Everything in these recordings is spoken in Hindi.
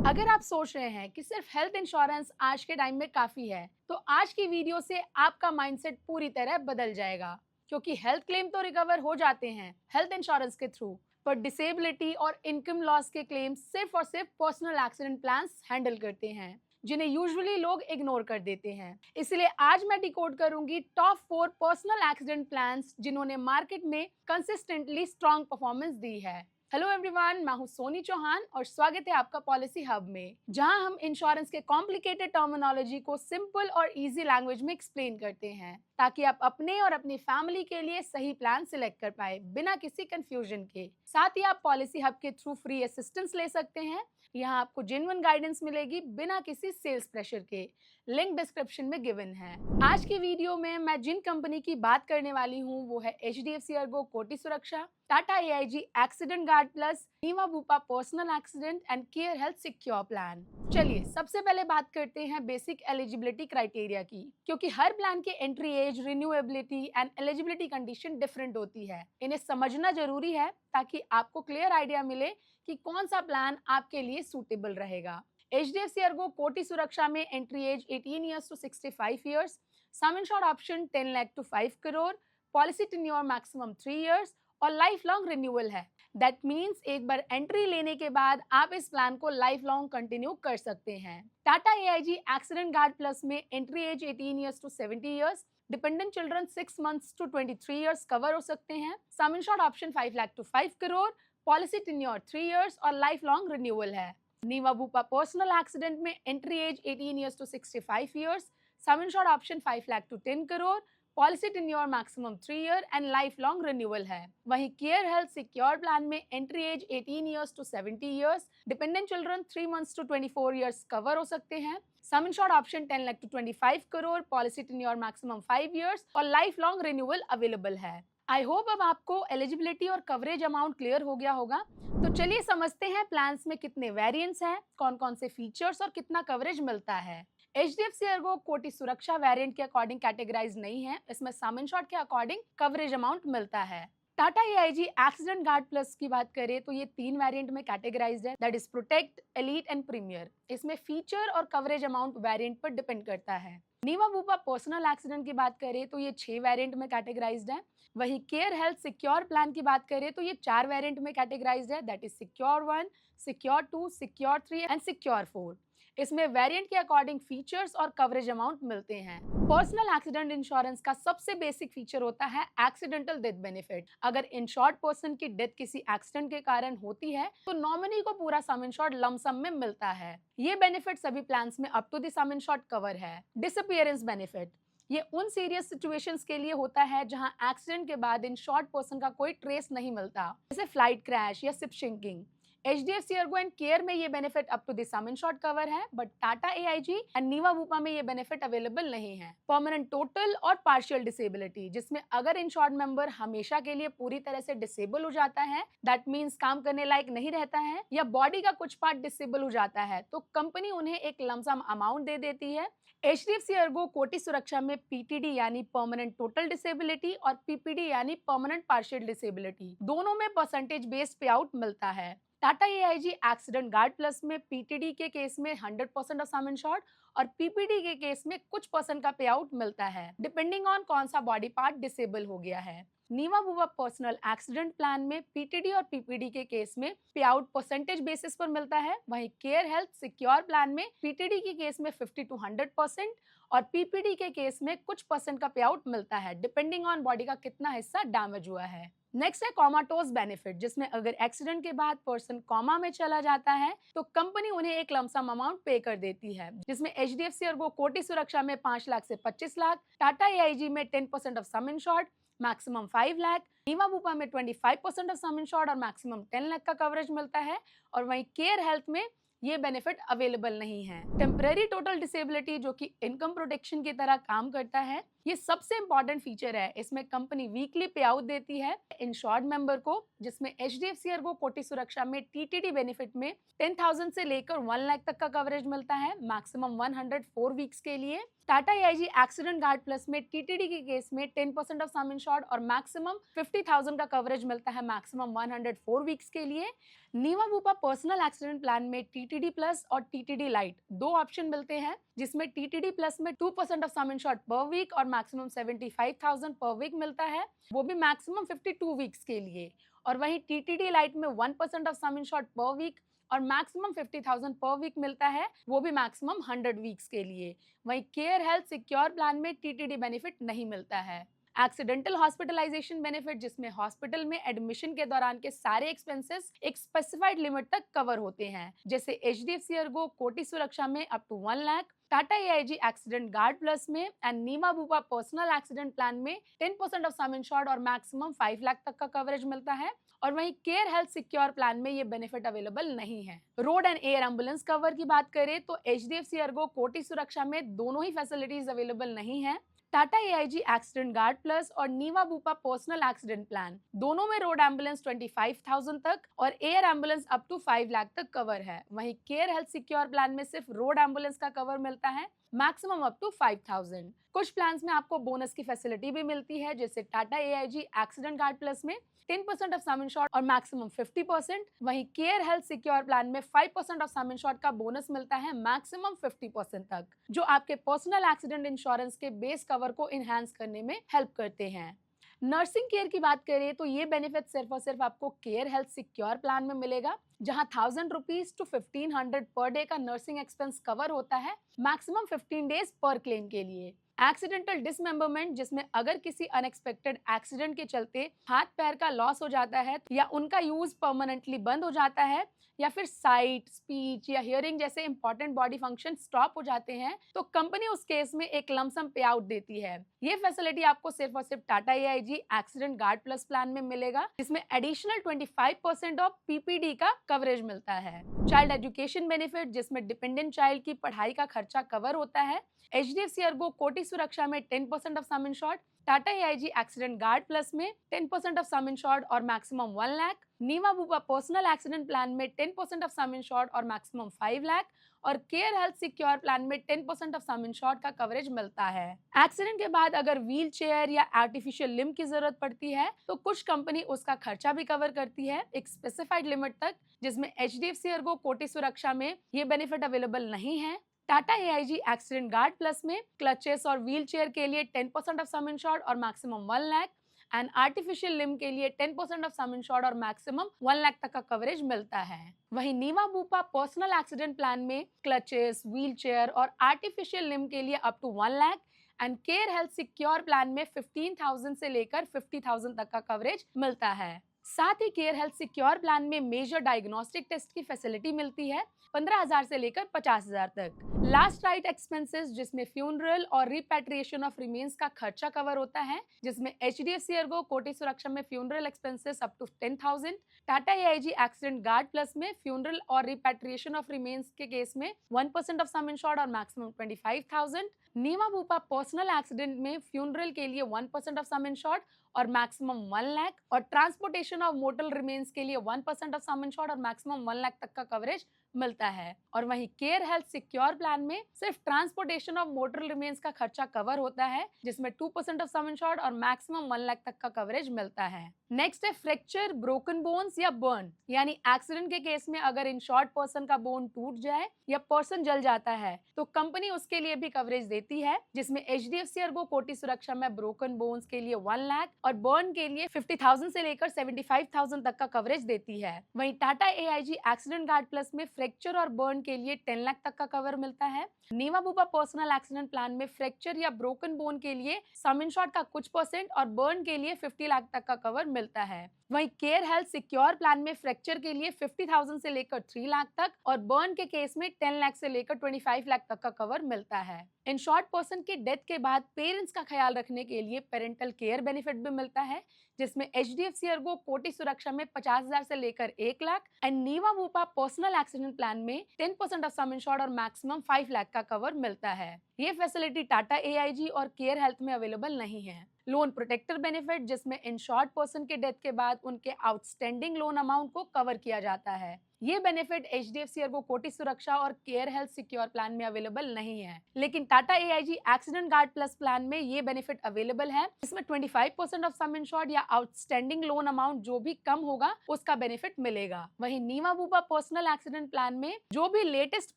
अगर आप सोच रहे हैं कि सिर्फ हेल्थ इंश्योरेंस आज के टाइम में काफी है, तो आज की वीडियो से आपका माइंडसेट पूरी तरह बदल जाएगा। क्योंकि हेल्थ क्लेम तो रिकवर हो जाते हैं हेल्थ इंश्योरेंस के थ्रू, पर डिसेबिलिटी और इनकम लॉस के क्लेम सिर्फ और सिर्फ पर्सनल एक्सीडेंट प्लान्स हैंडल करते हैं, जिन्हें यूजुअली लोग इग्नोर कर देते हैं। इसलिए आज मैं डिकोड करूंगी टॉप 4 पर्सनल एक्सीडेंट प्लान्स जिन्होंने मार्केट में कंसिस्टेंटली स्ट्रॉन्ग परफॉर्मेंस दी है। हेलो एवरीवन, मैं हूं सोनी चौहान और स्वागत है आपका पॉलिसी हब में, जहां हम इंश्योरेंस के कॉम्प्लिकेटेड टर्मिनोलॉजी को सिंपल और इजी लैंग्वेज में एक्सप्लेन करते हैं, ताकि आप अपने और अपनी फैमिली के लिए सही प्लान सिलेक्ट कर पाए बिना किसी कंफ्यूजन के। साथ ही आप पॉलिसी हब के थ्रू फ्री असिस्टेंस ले सकते हैं। यहाँ आपको जेन्युइन गाइडेंस मिलेगी बिना किसी सेल्स प्रेशर के। लिंक डिस्क्रिप्शन में गिवन है। आज की वीडियो में मैं जिन कंपनी की बात करने वाली हूँ वो है HDFC Ergo Koti Suraksha, Tata AIG accident guard plus, Niva Bupa personal accident and Care Health secure plan. चलिए सबसे पहले बात करते हैं बेसिक एलिजिबिलिटी क्राइटेरिया की, क्योंकि हर प्लान की entry age, renewability and eligibility condition different होती है। इन्हें समझना जरूरी है ताकि आपको क्लियर आइडिया मिले कि कौन सा प्लान आपके लिए सूटेबल रहेगा। HDFC अर्गो कोटि सुरक्षा में entry age 18 years to 65 years, sum insured option 10 lakh to 5 crore, policy tenure maximum 3 years और लाइफ लॉन्ग रिन्यूअल है। दैट मीन्स एक बार एंट्री लेने के बाद आप इस प्लान को लाइफ लॉन्ग कंटिन्यू कर सकते हैं। Tata AIG accident guard plus में entry age 18 years to 70 years, dependent children 6 months to 23 years cover हो सकते हैं। Sum insured option 5 lakh to 5 crore, policy tenure 3 years और लाइफ लॉन्ग रिन्यूअल है। नीवा बुपा पर्सनल एक्सीडेंट में entry age 18 years to 65 years, sum insured option 5 lakh to 10 crore, policy tenure maximum 3 year and life long renewal है। वहीं केयर हेल्थ सिक्योर प्लान में entry age 18 years to 70 years, dependent children 3 months to 24 years cover हो सकते हैं। Sum insured option 10 lakh to 25 crore, policy tenure maximum 5 years और लाइफ लॉन्ग रिन्यूअल अवेलेबल है। आई होप अब आपको एलिजिबिलिटी और कवरेज अमाउंट क्लियर हो गया होगा। तो चलिए समझते हैं प्लान्स में कितने वेरिएंट्स हैं, कौन कौन से फीचर्स और कितना कवरेज मिलता है। HDFC अर्गो कोटि सुरक्षा वेरिएंट के अकॉर्डिंग कैटेगराइज नहीं है, इसमें सम इंश्योर्ड के अकॉर्डिंग कवरेज अमाउंट मिलता है। Tata AIG accident guard plus की बात करें तो ये 3 वेरिएंट में कैटेगराइज्ड है, that is protect, elite and premier. इसमें फीचर और कवरेज अमाउंट वेरिएंट पर डिपेंड करता है। नीवा बुपा पर्सनल एक्सीडेंट की बात करें तो ये 6 वेरिएंट में कैटेगराइज्ड है। वहीं केयर हेल्थ सिक्योर प्लान की बात करें तो ये 4 वेरिएंट में कैटेगराइज्ड है, that is secure 1, secure 2, secure 3 and secure 4। इसमें वेरिएंट के अकॉर्डिंग फीचर्स और कवरेज अमाउंट मिलते हैं। पर्सनल एक्सीडेंट इंश्योरेंस का सबसे बेसिक फीचर होता है एक्सीडेंटल डेथ बेनिफिट। अगर इंश्योर्ड पर्सन की डेथ किसी एक्सीडेंट के कारण होती है तो नॉमिनी को पूरा सम इंश्योर्ड लमसम में मिलता है। ये बेनिफिट सभी प्लान्स में up to the sum insured cover है। डिसअपीयरेंस बेनिफिट, ये उन सीरियस सिचुएशंस के लिए होता है जहां एक्सीडेंट के बाद इंश्योर्ड पर्सन का कोई ट्रेस नहीं मिलता, जैसे फ्लाइट क्रैश या ship sinking. HDFC Ergo and Care में ये benefit up to the sum insured cover है, but Tata AIG and Niva Bupa में ये बेनिफिट अवेलेबल नहीं है। परमानेंट टोटल और पार्शियल डिसेबिलिटी, जिसमें अगर इंश्योर्ड मेंबर हमेशा के लिए पूरी तरह से डिसेबल हो जाता है, दैट मीन्स काम करने लायक नहीं रहता है, या बॉडी का कुछ पार्ट डिसेबल हो जाता है, तो कंपनी उन्हें एक लमसम अमाउंट दे देती है। HDFC अर्गो कोटि सुरक्षा में PTD यानी परमानेंट टोटल डिसेबिलिटी और PPD यानी परमानेंट पार्शियल डिसेबिलिटी, दोनों में परसेंटेज बेस्ड पे आउट मिलता है। Tata AIG accident guard plus में PTD के केस में 100% ऑफ सम इंश्योर्ड और PPD के केस में कुछ परसेंट का पे आउट मिलता है, डिपेंडिंग ऑन कौन सा बॉडी पार्ट डिसेबल हो गया है। Niva Bupa personal accident plan में PTD और PPD के केस में पे आउट परसेंटेज बेसिस पर मिलता है। वहीं केयर हेल्थ सिक्योर प्लान में PTD के केस में 50 to 100% और PPD के केस में कुछ परसेंट का पे आउट मिलता है, डिपेंडिंग ऑन बॉडी का कितना हिस्सा डैमेज हुआ है। नेक्स्ट है कॉमाटोज बेनिफिट, जिसमें अगर एक्सीडेंट के बाद पर्सन कॉमा में चला जाता है तो कंपनी उन्हें एक लमसम अमाउंट पे कर देती है, जिसमें HDFC अर्गो कोटि सुरक्षा में 5 लाख से 25 लाख, टाटा AIG में 10% of sum insured maximum 5 lakh, Niva Bupa में 25% ऑफ सम इंश्योर्ड और मैक्सिमम 10 लाख का कवरेज मिलता है। और वहीं केयर हेल्थ में ये बेनिफिट अवेलेबल नहीं है। टेम्परेरी टोटल डिसेबिलिटी, जो कि इनकम प्रोटेक्शन की तरह काम करता है, ये सबसे इंपॉर्टेंट फीचर है। इसमें कंपनी वीकली पे आउट देती है इंश्योर्ड मेंबर को, जिसमें एचडीएफसी अर्गो कोटि सुरक्षा में टीटीडी बेनिफिट में 10,000 से लेकर 1 लाख तक का कवरेज मिलता है, मैक्सिमम 104 वीक्स के लिए। Tata AIG accident guard plus में टीटीडी के केस में 10% ऑफ सम इंश्योर्ड और मैक्सिमम 50,000 का कवरेज मिलता है, मैक्सिमम 104 वीक्स के लिए। Niva Bupa personal accident plan में टीटीडी प्लस और टीटीडी लाइट दो ऑप्शन मिलते हैं, जिसमें टीटीडी प्लस में 2% of sum insured per week और मैक्सिमम 75,000 पर वीक मिलता है, वो भी मैक्सिमम 52 वीक्स के लिए। और वहीं टीटीडी लाइट में 1% of sum insured per week और मैक्सिमम 50,000 पर वीक मिलता है, वो भी मैक्सिमम 100 वीक्स के लिए। वहीं केयर हेल्थ सिक्योर प्लान में टीटीडी बेनिफिट नहीं मिलता है। एक्सीडेंटल हॉस्पिटलाइजेशन बेनिफिट, जिसमें हॉस्पिटल में एडमिशन के दौरान के सारे एक्सपेंसेस एक स्पेसिफाइड लिमिट तक कवर होते हैं, जैसे एचडीएफसी अर्गो कोटि सुरक्षा में up to 1 lakh, Tata AIG accident guard plus में and Niva Bupa personal accident plan में 10% ऑफ सम इंश्योर्ड और मैक्सिमम 5 लाख तक का कवरेज मिलता है। और वहीं केयर हेल्थ सिक्योर प्लान में ये बेनिफिट अवेलेबल नहीं है। Road and air ambulance cover की बात करें तो एचडीएफसी अर्गो कोटि सुरक्षा में दोनों ही फैसिलिटीज अवेलेबल नहीं है। Tata AIG accident guard plus और Niva Bupa personal accident plan दोनों में रोड एम्बुलेंस 25,000 तक और air ambulance up to 5 lakh तक कवर है। वहीं केयर हेल्थ सिक्योर प्लान में सिर्फ रोड एम्बुलेंस का कवर मिलता है, मैक्सिमम अप टू 5,000। कुछ प्लान्स में आपको बोनस की फैसिलिटी भी मिलती है, जैसे Tata AIG accident guard plus में 10% ऑफ सम इंश्योर्ड और मैक्सिमम 50%। वहीं केयर हेल्थ सिक्योर प्लान में 5% ऑफ सम इंश्योर्ड का बोनस मिलता है, मैक्सिमम 50% तक, जो आपके पर्सनल एक्सीडेंट इंश्योरेंस के बेस कवर को इनहैंस करने में हेल्प करते हैं। नर्सिंग केयर की बात करें तो ये बेनिफिट सिर्फ और सिर्फ आपको केयर हेल्थ सिक्योर प्लान में मिलेगा, जहां 1,000 रुपीज टू 1,500 पर डे का नर्सिंग एक्सपेंस कवर होता है, मैक्सिमम 15 डेज पर क्लेम के लिए। एक्सीडेंटल डिसमेंबरमेंट, जिसमें अगर किसी अनएक्सपेक्टेड एक्सीडेंट के चलते हाथ पैर का लॉस हो जाता है या उनका यूज परमानेंटली बंद हो जाता है या फिर साइट, स्पीच या हियरिंग जैसे इंपॉर्टेंट बॉडी फंक्शन स्टॉप हो जाते हैं, तो कंपनी उस केस में एक लमसम पे आउट देती है। ये फैसिलिटी आपको सिर्फ और सिर्फ Tata AIG accident guard plus plan में मिलेगा, जिसमें एडिशनल 25% ऑफ पीपीडी का कवरेज मिलता है। चाइल्ड एजुकेशन बेनिफिट, जिसमें डिपेंडेंट चाइल्ड की पढ़ाई का खर्चा कवर होता है, एचडीएफसी अर्गो कोटि सुरक्षा में 10% of sum insured, Tata AIG accident guard plus में 10% ऑफ सम इंश्योर्ड और मैक्सिमम 1 लाख, नीमा बुपा पर्सनल एक्सीडेंट प्लान में 10% ऑफ सम इंश्योर्ड और मैक्सिमम 5 लाख और केयर हेल्थ सिक्योर प्लान में 10% ऑफ सम इंश्योर्ड का कवरेज मिलता है। एक्सीडेंट के बाद अगर व्हील चेयर या आर्टिफिशियल लिम्ब की जरूरत पड़ती है तो कुछ कंपनी उसका खर्चा भी कवर करती है एक स्पेसिफाइड लिमिट तक, जिसमें एचडीएफसी अर्गो कोटि सुरक्षा में ये बेनिफिट अवेलेबल नहीं है। Tata AIG accident guard plus में क्लचेस और व्हील चेयर के लिए 10% ऑफ सम इंश्योर्ड और maximum 1 lakh and artificial limb के लिए 10% ऑफ सम इंश्योर्ड और मैक्सिमम 1 लाख तक का कवरेज मिलता है। वहीं Niva Bupa personal accident plan में क्लचेस, व्हील चेयर और आर्टिफिशियल लिम्ब के लिए up to 1 lakh and Care Health secure plan में 15,000 से लेकर 50,000 तक का कवरेज मिलता है। साथ ही केयर हेल्थ सिक्योर प्लान में मेजर डायग्नोस्टिक टेस्ट की फैसिलिटी मिलती है 15,000 से लेकर 50,000 तक। लास्ट राइट एक्सपेंसेस, जिसमें फ्यूनरल और रिपैट्रिएशन ऑफ रिमेन्स का खर्चा कवर होता है, जिसमें एचडीएफसी अर्गो कोटि सुरक्षा में funeral expenses up to 10,000, Tata AIG accident guard plus में फ्यूनरल और रिपैट्रिएशन ऑफ रिमेन्स के केस में 1% ऑफ सम इंश्योर्ड और maximum 25,000, Niva Bupa personal accident में फ्यूनरल के लिए 1% ऑफ सम इंश्योर्ड और मैक्सिमम 1 लाख और ट्रांसपोर्टेशन ऑफ मोर्टल रिमेन्स के लिए 1% ऑफ सम इंश्योर्ड और मैक्सिमम 1 लाख तक का कवरेज मिलता है। और वहीं केयर हेल्थ सिक्योर प्लान में सिर्फ ट्रांसपोर्टेशन ऑफ मोर्टल रिमेन्स का खर्चा कवर होता है, जिसमें 2% ऑफ सम इंश्योर्ड और मैक्सिमम 1 लाख तक का कवरेज मिलता है। नेक्स्ट है फ्रैक्चर, ब्रोकन बोन्स या बर्न, यानी एक्सीडेंट के केस में अगर इंश्योर्ड पर्सन का बोन टूट जाए या पर्सन जल जाता है तो कंपनी उसके लिए भी कवरेज देती है, जिसमें एचडीएफसी अर्गो कोटि सुरक्षा में ब्रोकन बोन्स के लिए 1 लाख और बर्न के लिए 50,000 से लेकर 75,000 तक का कवरेज देती है। वहीं Tata AIG accident guard plus में फ्रैक्चर और बर्न के लिए 10 लाख तक का कवर मिलता है। Niva Bupa personal accident plan में फ्रैक्चर या ब्रोकन बोन के लिए सम इंश्योर्ड का कुछ % और बर्न के लिए 50 लाख तक का कवर मिलता है। वहीं केयर हेल्थ सिक्योर प्लान में फ्रैक्चर के लिए 50,000 से लेकर 3 लाख तक और बर्न के केस में 10 लाख से लेकर 25 लाख तक का कवर मिलता है। इंश्योर्ड पर्सन की डेथ के बाद पेरेंट्स का ख्याल रखने के लिए पेरेंटल केयर बेनिफिट भी मिलता है, जिसमें HDFC अर्गो कोटि सुरक्षा में 50,000 से लेकर 1 lakh and Niva Bupa personal accident plan में 10% ऑफ सम इंश्योर्ड और मैक्सिमम 5 लाख का कवर मिलता है। ये फैसिलिटी टाटा AIG और केयर हेल्थ में अवेलेबल नहीं है। लोन प्रोटेक्टर बेनिफिट, जिसमें इंश्योर्ड पर्सन के डेथ के बाद उनके आउटस्टैंडिंग लोन अमाउंट को कवर किया जाता है। ये benefit HDFC Ergo Koti Suraksha और केयर हेल्थ सिक्योर प्लान में अवेलेबल नहीं है, लेकिन Tata AIG accident guard plus plan में ये बेनिफिट अवेलेबल है। इसमें 25% ऑफ सम इंश्योर्ड या आउटस्टैंडिंग लोन अमाउंट जो भी कम होगा उसका बेनिफिट मिलेगा। वहीं Niva Bupa personal accident plan में जो भी लेटेस्ट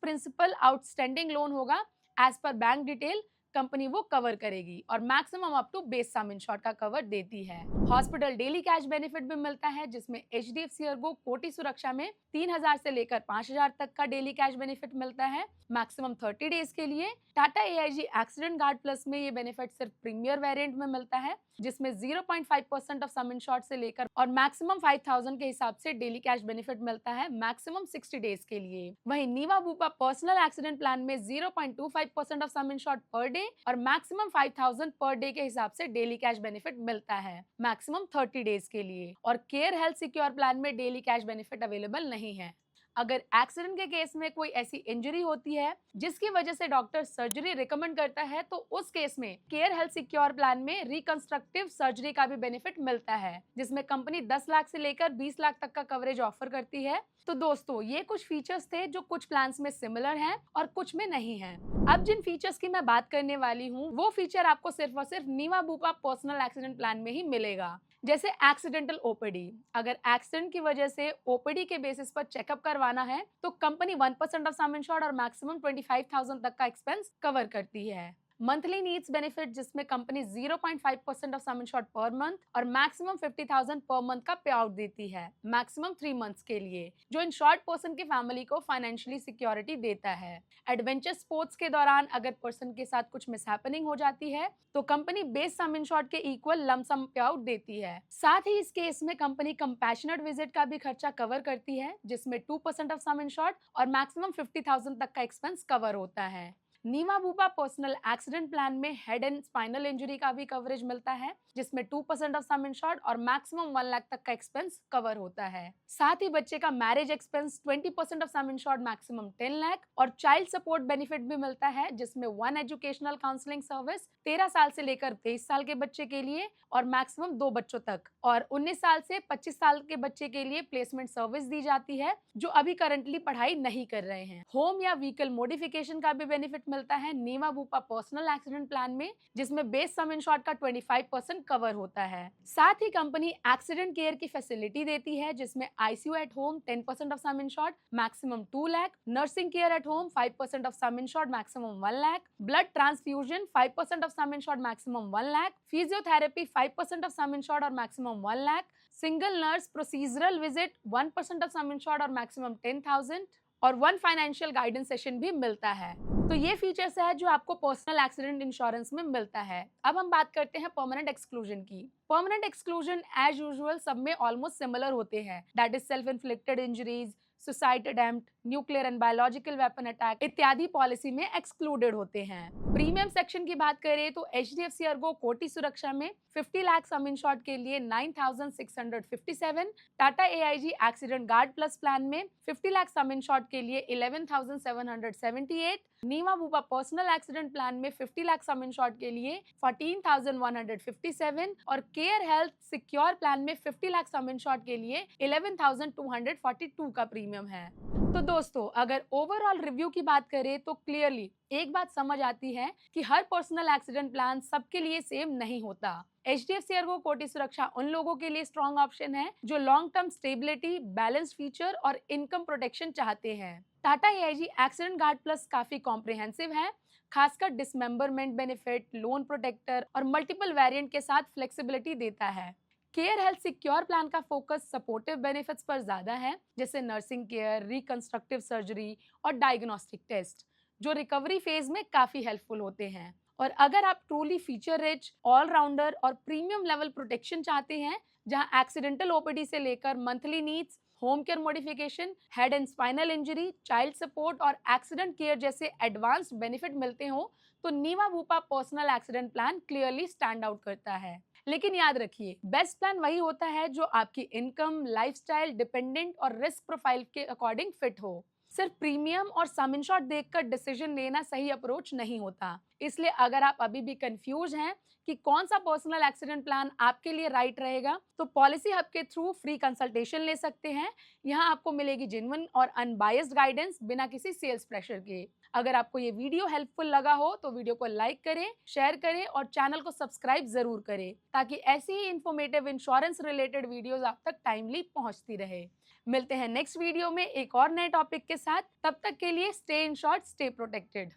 प्रिंसिपल आउटस्टैंडिंग लोन होगा as per bank detail company वो कवर करेगी और maximum up to base sum insured का कवर देती है। हॉस्पिटल डेली कैश बेनिफिट भी मिलता है, जिसमें HDFC अर्गो कोटि सुरक्षा में 3,000 से लेकर 5,000 तक का डेली कैश बेनिफिट मिलता है मैक्सिमम 30 डेज के लिए। Tata AIG accident guard plus में ये बेनिफिट सिर्फ प्रीमियर वेरिएंट में मिलता है, जिसमें 0.5% ऑफ सम इंश्योर्ड से लेकर और मैक्सिमम 5,000 के हिसाब से डेली कैश बेनिफिट मिलता है मैक्सिमम 60 डेज के लिए। वहीं Niva Bupa personal accident plan में 0.25% of sum insured per day और मैक्सिमम 5,000 पर डे के हिसाब से डेली कैश बेनिफिट मिलता है मैक्सिमम 30 डेज के लिए। और केयर हेल्थ सिक्योर प्लान में डेली कैश बेनिफिट अवेलेबल नहीं है। अगर एक्सीडेंट के केस में कोई ऐसी इंजरी होती है जिसकी वजह से डॉक्टर सर्जरी रिकमेंड करता है, तो उस केस में केयर हेल्थ सिक्योर प्लान में रिकंस्ट्रक्टिव सर्जरी का भी बेनिफिट मिलता है, जिसमें कंपनी 10 लाख से लेकर 20 लाख तक का कवरेज ऑफर करती है। तो दोस्तों, ये कुछ फीचर्स थे जो कुछ प्लान्स में सिमिलर हैं और कुछ में नहीं हैं। अब जिन फीचर्स की मैं बात करने वाली हूँ वो फीचर आपको सिर्फ और सिर्फ नीवा वूपा पर्सनल एक्सीडेंट प्लान में ही मिलेगा। जैसे एक्सीडेंटल OPD, अगर एक्सीडेंट की वजह से OPD के बेसिस पर चेकअप करवाना है तो कंपनी 1% ऑफ सम इंश्योर्ड और मैक्सिमम 25,000 तक का एक्सपेंस कवर करती है। मंथली नीड्स बेनिफिट, जिसमें company 0.5% of sum insured per month और मैक्सिमम 50,000 पर मंथ का पे आउट देती है मैक्सिमम 3 मंथ्स के लिए, जो इंश्योर्ड पर्सन की फैमिली को फाइनेंशियली सिक्योरिटी देता है। एडवेंचर स्पोर्ट्स के दौरान अगर पर्सन के साथ कुछ मिसहैपनिंग हो जाती है तो कंपनी बेस सम इंश्योर्ड के इक्वल लम सम पे आउट देती है। साथ ही इस केस में कंपनी कंपैशनेट विजिट का भी खर्चा कवर करती है, जिसमें 2% ऑफ सम इंश्योर्ड और मैक्सिमम 50,000 तक का एक्सपेंस कवर होता है। नीवा वूपा पर्सनल एक्सीडेंट प्लान में हेड एंड स्पाइनल इंजरी का भी कवरेज मिलता है, जिसमें 2% ऑफ सम इंश्योर्ड और मैक्सिमम 1 लाख तक का एक्सपेंस कवर होता है। साथ ही बच्चे का marriage expense 20% of sum insured maximum 10 lakh और चाइल्ड सपोर्ट बेनिफिट भी मिलता है, जिसमें 1 एजुकेशनल काउंसलिंग सर्विस 13 साल से लेकर 23 साल के बच्चे के लिए और मैक्सिमम 2 बच्चों तक, और 19 साल से 25 साल के बच्चे के लिए प्लेसमेंट सर्विस दी जाती है जो अभी करंटली पढ़ाई नहीं कर रहे हैं। होम या व्हीकल मॉडिफिकेशन का भी बेनिफिट मिलता है नीवा वूपा पर्सनल एक्सीडेंट प्लान में, जिसमें बेस सम इंश्योर्ड का 25% कवर होता है। साथ ही कंपनी एक्सीडेंट केयर की फैसिलिटी देती है, जिसमें ICU at home 10% of sum insured maximum 2 lakh, nursing care at home 5% of sum insured maximum 1 lakh, blood transfusion 5% of sum insured maximum 1 lakh, physiotherapy 5% of sum insured और maximum 1 lakh, single nurse procedural visit 1% of sum insured और मैक्सिमम 10,000 और 1 फाइनेंशियल गाइडेंस सेशन भी मिलता है। तो ये फीचर्स है जो आपको पर्सनल एक्सीडेंट इंश्योरेंस में मिलता है। अब हम बात करते हैं परमानेंट एक्सक्लूजन की। परमानेंट एक्सक्लूजन एज यूजुअल सब में ऑलमोस्ट सिमिलर होते हैं, that is self inflicted injuries, suicide attempt, nuclear and biological weapon attack इत्यादि पॉलिसी में एक्सक्लूडेड होते हैं। प्रीमियम सेक्शन की बात करें तो HDFC अर्गो कोटि सुरक्षा में 50 लाख सम इंश्योर्ड के लिए 9,657, Tata AIG accident guard plus plan में 50 लाख सम इंश्योर्ड के लिए 11,778, नीवा वूपा पर्सनल एक्सीडेंट प्लान में 50 लाख सम इंश्योर्ड के लिए 14,157 और केयर हेल्थ सिक्योर प्लान में 50 लाख सम इंश्योर्ड के लिए 11,242 का प्रीमियम है। तो दोस्तों, अगर ओवरऑल रिव्यू की बात करें तो क्लियरली एक बात समझ आती है कि हर पर्सनल एक्सीडेंट प्लान सबके लिए सेम नहीं होता। HDFC अर्गो कोटि सुरक्षा उन लोगों के लिए स्ट्रॉन्ग ऑप्शन है जो long term stability, balance feature और इनकम प्रोटेक्शन चाहते हैं। Tata AIG accident guard plus काफी कॉम्प्रिहेंसिव है, खासकर डिसमेंबरमेंट बेनिफिट, लोन प्रोटेक्टर और मल्टीपल वेरिएंट के साथ फ्लेक्सिबिलिटी देता है। केयर हेल्थ सिक्योर प्लान का फोकस सपोर्टिव बेनिफिट्स पर ज्यादा है, जैसे नर्सिंग केयर, रिकंस्ट्रक्टिव सर्जरी और डायग्नोस्टिक टेस्ट, जो रिकवरी फेज में काफी हेल्पफुल होते हैं। और अगर आप ट्रूली फीचर रिच, ऑलराउंडर और प्रीमियम लेवल प्रोटेक्शन चाहते हैं, जहां एक्सीडेंटल OPD से लेकर monthly needs, home care modification, head and spinal injury, child support और एक्सीडेंट केयर जैसे एडवांस्ड बेनिफिट मिलते हो, तो Niva Bupa personal accident plan clearly stand out करता है। लेकिन याद रखिए, बेस्ट प्लान वही होता है जो आपकी इनकम, लाइफस्टाइल, डिपेंडेंट और रिस्क प्रोफाइल के अकॉर्डिंग फिट हो। सिर्फ प्रीमियम और सम इंश्योर्ड देखकर डिसीजन लेना सही अप्रोच नहीं होता। इसलिए अगर आप अभी भी कंफ्यूज हैं कि कौन सा पर्सनल एक्सीडेंट प्लान आपके लिए राइट रहेगा, तो पॉलिसी हब के थ्रू फ्री कंसल्टेशन ले सकते हैं। यहाँ आपको मिलेगी जेन्युइन और अनबायस्ड गाइडेंस बिना किसी सेल्स प्रेशर के। अगर आपको ये वीडियो हेल्पफुल लगा हो तो वीडियो को लाइक करें, शेयर करें और चैनल को सब्सक्राइब जरूर करें, ताकि ऐसी ही इंफॉर्मेटिव इंश्योरेंस रिलेटेड वीडियोस आप तक टाइमली पहुंचती रहे। मिलते हैं नेक्स्ट वीडियो में एक और नए टॉपिक के साथ। तब तक के लिए स्टे इंश्योर्ड, स्टे प्रोटेक्टेड।